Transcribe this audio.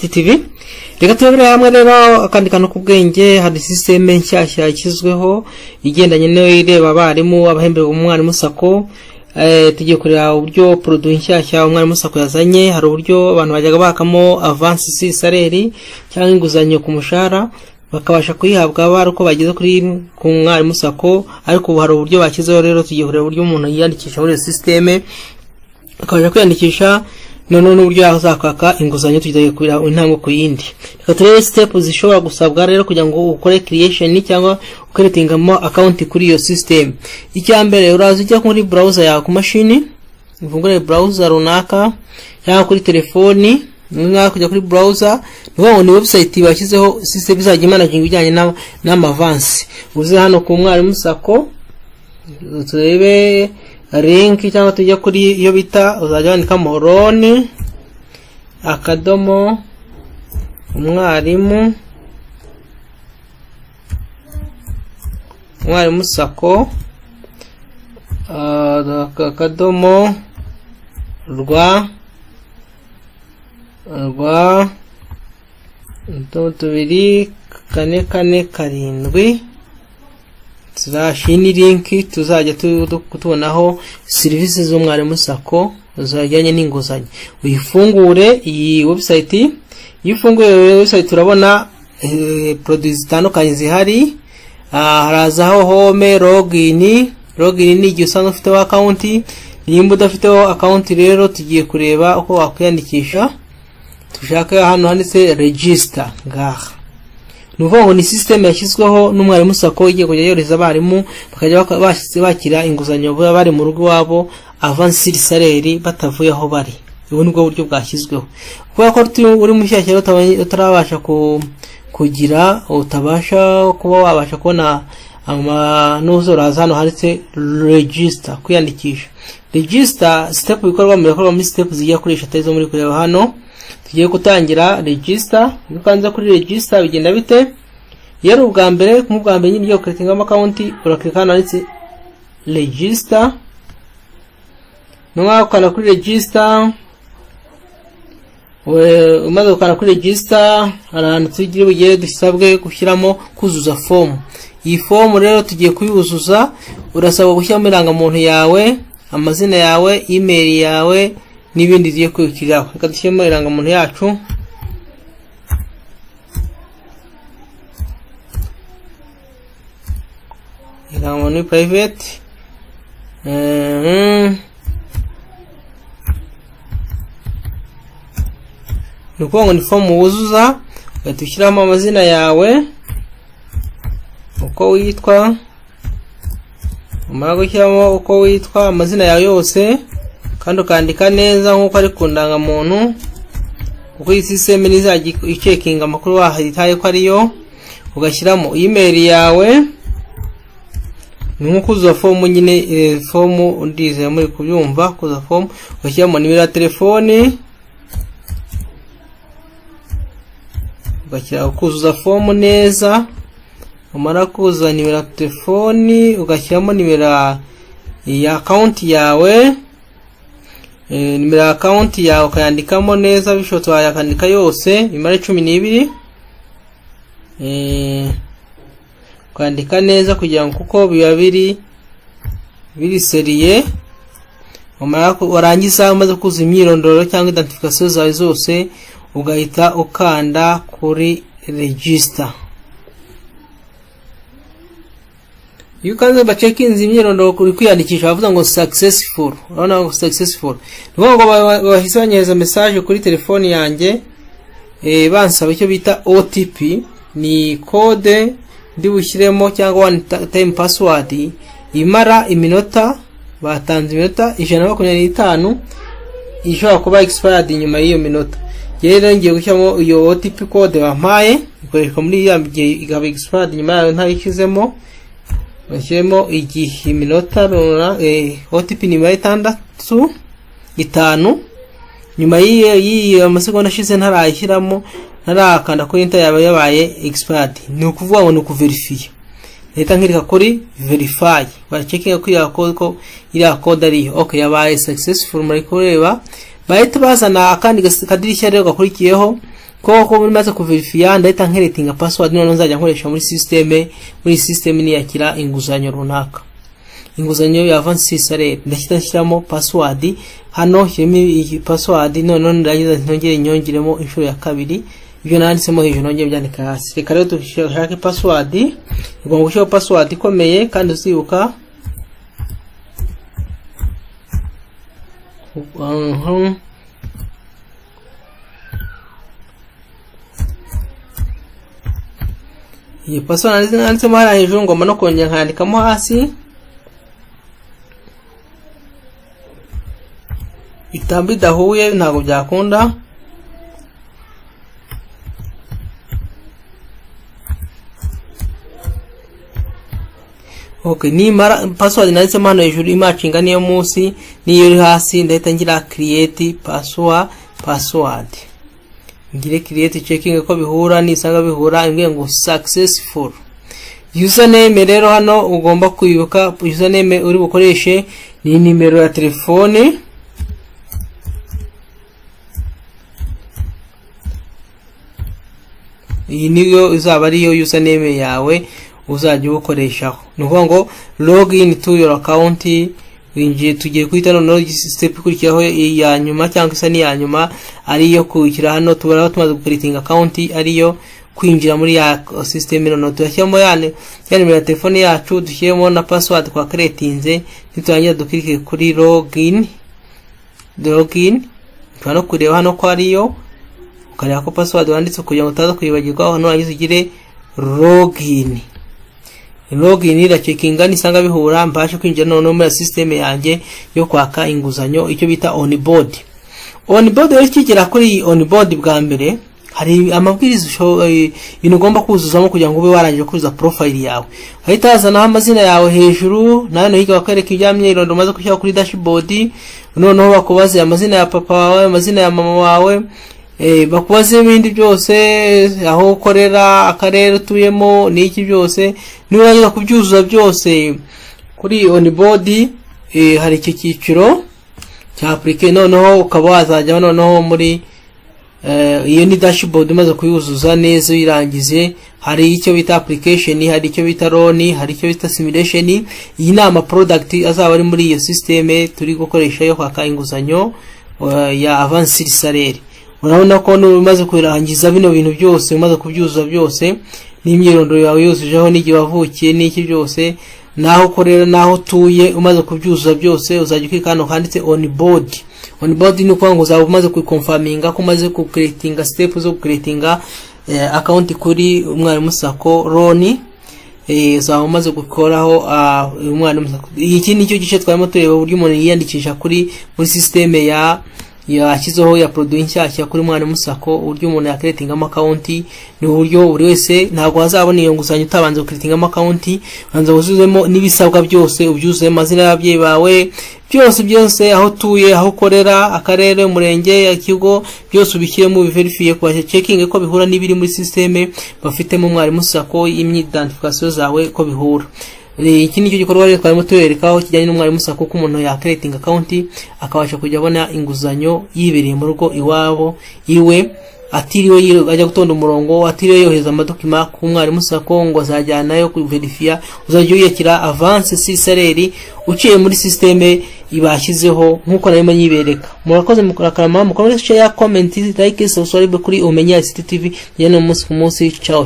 TV. Reka turebere hamwe rero akandi kantu kubwenge. Hari system nshyashya ikizweho igendanye no ireba abarimu abahembera umwarimu sako. Tugiye kureba uburyo produit nshyashya umwarimu sako yazanye. Hari uburyo abantu bajyaga bakamo avance salary cyangwa inguzanyo ku mushahara bakabasha kuyihabwa bari uko bageze kuri ku mwarimu sako, ariko hari uburyo bakizeho. Rero tugiye kureba uburyo umuntu yiyandikisha muri system akabasha kwiyandikisha none n'uburyo yazakwaka inguzanyo. Tugiye kureba intambwe ku yindi. Reka turebe step zishobora gusabwa rero kugira ngo ukore creation cyangwa ukeretingamo account kuri iyo system. Icyambere uraza ujya kuri browser yawe ku mashini, ufungure browser runaka cyangwa kuri telefoni, nanga kujya kuri browser niho ni website bashyizeho system izajya managing ibijyanye n'amavance. Uze hano ku mwarimu sako turebe link cyangwa tujya kuri iyo bita uzajya wandikamo loan akadomo umwarimu sako akadomo rwa tubiri kane kane karindwi /ni link tuzajya tubonaho services z'umwarimu sako zajyanye n'inguzanyo. Uyifungure iyi website. Yifunguye website turabona products zitandukanye zihari. Harazaho home login ni igihe usanzwe ufite account. Nimba udafite account rero tugiye kureba uko wakwiyandikisha. Tushaka hano handitse register ngaha. Nuvuga ni system yashyizweho n'umwarimu sako igiye kujya yoreza abarimu bakajya bakira inguzanyo bari mu rugo wabo avance salary batavuye aho bari. Ubu nibwo buryo bwashyizweho. Kuba ko uri mushyashya utarabasha kugira utabasha kuba wabasha kubona amanuzoraza hano handitse register kwiyandikisha. Register step bikorwa muri step zigiye kurisha tezo muri kureba hano. Tugiye gutangira register. Ukanza kuri register bigenda bite? Yero ubwa mbere nyine yo creating account uraklikana handitse register. Nwa ukana kuri register. Umaze ukana kuri register ahantu tugiye bugiye dusabwe gushyiramo kuzuza form. Iyi form rero tugiye kuyuzuza. Urasabwa gushyiramo irangamuntu yawe, amazina yawe, email yawe n'ibindi bigiye kwikiraho. Reka dushyiremo irangamuntu yacu. Irangamuntu private. Nuko ni form wuzuza, ugatushyiramo amazina yawe, uko witwa, umara gushyiramo uko witwa amazina yawe yose, kandi ukandika neza nkuko ari ku ndangamuntu, kuko iyi system nizajya icekinga amakuru wahitaye ko ariyo. Ugashyiramo email yawe, nkuko uzuza form nyine form ndize muri kubyumva kuza form. Ugashyiramo nimero ya telefoni, ugashyira kuzuza form neza. Umara kuzuza nimero ya telefoni ugashyiramo nimero ya account yawe. Nimero ya account yawe ukayandikamo neza, bishobotse wayakandika yose imare 12. Ukandika neza kugira ngo kuko biba biri seriye. Umara warangiza umaze kuzuza imyirondoro cyangwa identification zawe zose ugahita ukanda kuri register. You can ba check in imyirondoro kuri kwiyandikisha bavuga ngo successful. Urabona ngo successful. Ngo bahisanyeza message kuri telefoni yanjye bansaba icyo bita OTP, ni code ndi bushyiremo cyangwa one time password imara iminota. Batanze iminota 125 ishobora kuba expired nyuma y'iyo minota. Rero ngiye gushyiramo iyo OTP code bampaye ikoreshwa muri ya gihe igaba expired nyuma yayo ntayikizemo. Bashyiremo igihe iminota OTP ni 6:5 nyuma y'iyo amasegonda ashize ntarayishyiramo ntarakanda kuri enter yabaye expired. Ni ukuvuga ngo ni ukuverify. Leta nkirika kuri verify bacheckinga ko yakoko iri code ari okay yabaye successful muri kureba bahita bazana akandi kadirishya rero gakurikiyeho ko muri maze kuverifya ndahita nkeretinga password none nzajya nkoresha muri system ni yakira inguzanyo runaka, inguzanyo ya avance salaire. Ndashyiramo password hano, iyi password none ndagiza ntongere nyongiremo inshuro ya kabiri ibyo nanditsemo hejuru nongeye byandika hasi. Reka rero dushake password, igomba gushyiraho password ikomeye kandi uzibuka. Iyi password nanditsemo hariya hejuru ngomba no kongera nkandikamo hasi, itambi dahuye ntabwo byakunda. Okay, ni mara password nanditsemo hano hejuru imatchinga niyo munsi niyo iri hasi, ndahita ngira create password, ngire create checking ko bihura, nisanga bihura imbwe ngo successful. Username rero hano ugomba kwibuka username uri bukoreshe ni nimero ya telefone, iyi niyo izaba ariyo username yawe uzajya ukoreshaho. Nuko ngo login to your account, winjiye tugiye kwita none step ikurikiraho ya nyuma cyangwa isa ni ya nyuma ariyo kuwukira hano tubara tumaze creating account, ariyo kwinjira muri ya system none tuyashyamo yani nimero ya telefone yacu, dushyiremo na password kwa creatinze, niturangira dukirike kuri login. Twano kureba hano ko ariyo, ukareba ko password wanditse kugira ngo utaza kwibagirwa, hano wagize ugire login ira checkinga nisanga bihura, mbashe kwinjira none muri system yanjye yo kwaka inguzanyo, icyo bita onboard. Rero kigera kuri onboard bwa mbere hari amabwiriza ibintu ugomba kuzuzamo kugira ngo ube warangije kuzuza profile yawe. Ahita hazana amazina yawe hejuru, nayo higa bakwereka ibyamye irondo maze kushyira kuri dashboard, noneho bakubaze amazina ya papa wawe, amazina ya mama wawe, bakubaze ibindi byose, aho ukorera, akarere utuyemo n'iki byose. Niba kubyuzuza byose kuri onboard, hari iki cyiciro cya application, noneho ukaba wazajya noneho muri iyo ni dashboard umaze kuyuzuza neza irangize. Hari icyo bita application, hari icyo bita loan, hari icyo bita simulation. Iyi ni ama product azaba ari muri iyo system turi gukoresha yo kwaka inguzanyo ya avance salaire. Urabona ko umaze kurangiza bino bintu byose, umaze kubyuzuza byose, n'imyirondoro yawe yuzujeho n'igihe wavukiye n'iki byose, naho ukorera naho tuye, umaze kubyuzuza byose uzajya ukikano handitse onboard. Onboard ni uko ngo uzaba umaze kuconfirminga ko umaze ku creating step zo creating account kuri Umwarimu Sacco loan, uzaba umaze gukoraho Umwarimu Sacco. Iki nicyo gice twarimo tureba uburyo umuntu yiyandikisha muri system yashyizeho ya produit nshyashya kuri Umwarimu Sacco, uburyo umuntu ya creating account. Ni uburyo buri wese ntabwo azabona iyo nguzanyo utabanze creating account, banza uzuzemo n'ibisabwa byose, ubyuzuze amazina y'ababyeyi bawe byose, aho tuye, aho ukorera, akarere, umurenge, ikigo, byose ubishyiremo verify kwa checking ko bihura n'ibiri muri system bafitemo Umwarimu Sacco, imyidantification zawe ko bihura. Iki nicyo gikorwa rero twarimo turerekaho kijyanye n'Umwarimu Sacco ko umuntu ya creating account akabasha kujya abona inguzanyo yibereye mu rugo iwabo iwe, atiriwe ajya gutonda umurongo, atiriwe yoheza amadokima ku Umwarimu Sacco ngo azajyanayo ku verify. Uzajya uyakira avance salaire uciye muri system ibashyizeho nkuko narimo nyibereka. Murakoze mukarakarama, mukomeze share, comment, like, subscribe kuri Umenya ICT TV. Yene umunsi ku munsi. Ciao.